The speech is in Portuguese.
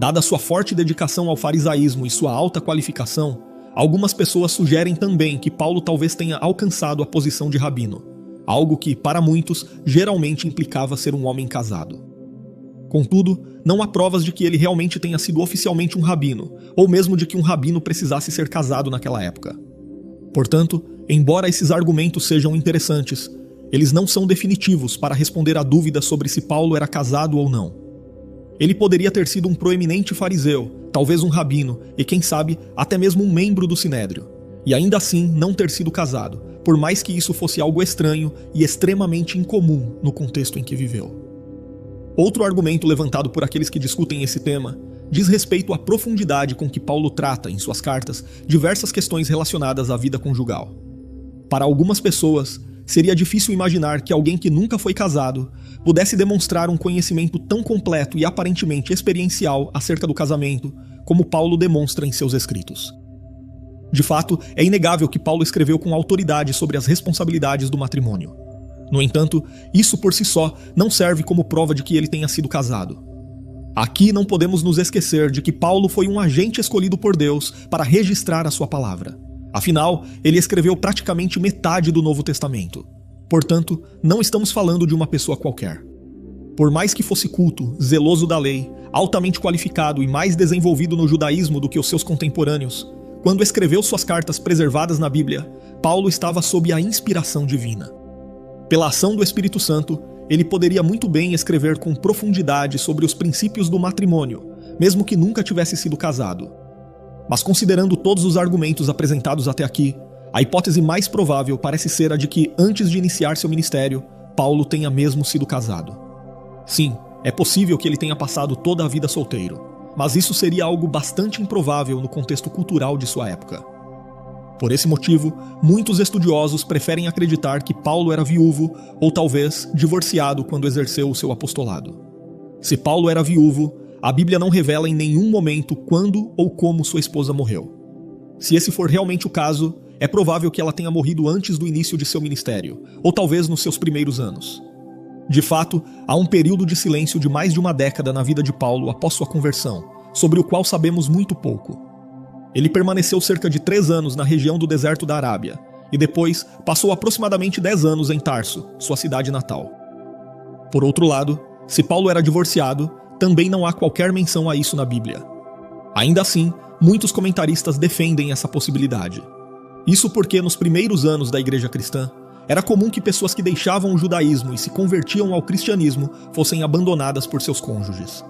Dada sua forte dedicação ao farisaísmo e sua alta qualificação, algumas pessoas sugerem também que Paulo talvez tenha alcançado a posição de rabino, algo que, para muitos, geralmente implicava ser um homem casado. Contudo, não há provas de que ele realmente tenha sido oficialmente um rabino, ou mesmo de que um rabino precisasse ser casado naquela época. Portanto, embora esses argumentos sejam interessantes, eles não são definitivos para responder à dúvida sobre se Paulo era casado ou não. Ele poderia ter sido um proeminente fariseu, talvez um rabino, e quem sabe, até mesmo um membro do Sinédrio, e ainda assim não ter sido casado, por mais que isso fosse algo estranho e extremamente incomum no contexto em que viveu. Outro argumento levantado por aqueles que discutem esse tema diz respeito à profundidade com que Paulo trata, em suas cartas, diversas questões relacionadas à vida conjugal. Para algumas pessoas, seria difícil imaginar que alguém que nunca foi casado pudesse demonstrar um conhecimento tão completo e aparentemente experiencial acerca do casamento, como Paulo demonstra em seus escritos. De fato, é inegável que Paulo escreveu com autoridade sobre as responsabilidades do matrimônio. No entanto, isso por si só não serve como prova de que ele tenha sido casado. Aqui não podemos nos esquecer de que Paulo foi um agente escolhido por Deus para registrar a sua palavra. Afinal, ele escreveu praticamente metade do Novo Testamento. Portanto, não estamos falando de uma pessoa qualquer. Por mais que fosse culto, zeloso da lei, altamente qualificado e mais desenvolvido no judaísmo do que os seus contemporâneos, quando escreveu suas cartas preservadas na Bíblia, Paulo estava sob a inspiração divina. Pela ação do Espírito Santo, ele poderia muito bem escrever com profundidade sobre os princípios do matrimônio, mesmo que nunca tivesse sido casado. Mas considerando todos os argumentos apresentados até aqui, a hipótese mais provável parece ser a de que, antes de iniciar seu ministério, Paulo tenha mesmo sido casado. Sim, é possível que ele tenha passado toda a vida solteiro, mas isso seria algo bastante improvável no contexto cultural de sua época. Por esse motivo, muitos estudiosos preferem acreditar que Paulo era viúvo ou talvez divorciado quando exerceu o seu apostolado. Se Paulo era viúvo, a Bíblia não revela em nenhum momento quando ou como sua esposa morreu. Se esse for realmente o caso, é provável que ela tenha morrido antes do início de seu ministério, ou talvez nos seus primeiros anos. De fato, há um período de silêncio de mais de uma década na vida de Paulo após sua conversão, sobre o qual sabemos muito pouco. Ele permaneceu cerca de 3 anos na região do deserto da Arábia, e depois passou aproximadamente 10 anos em Tarso, sua cidade natal. Por outro lado, se Paulo era divorciado, também não há qualquer menção a isso na Bíblia. Ainda assim, muitos comentaristas defendem essa possibilidade. Isso porque nos primeiros anos da igreja cristã, era comum que pessoas que deixavam o judaísmo e se convertiam ao cristianismo fossem abandonadas por seus cônjuges.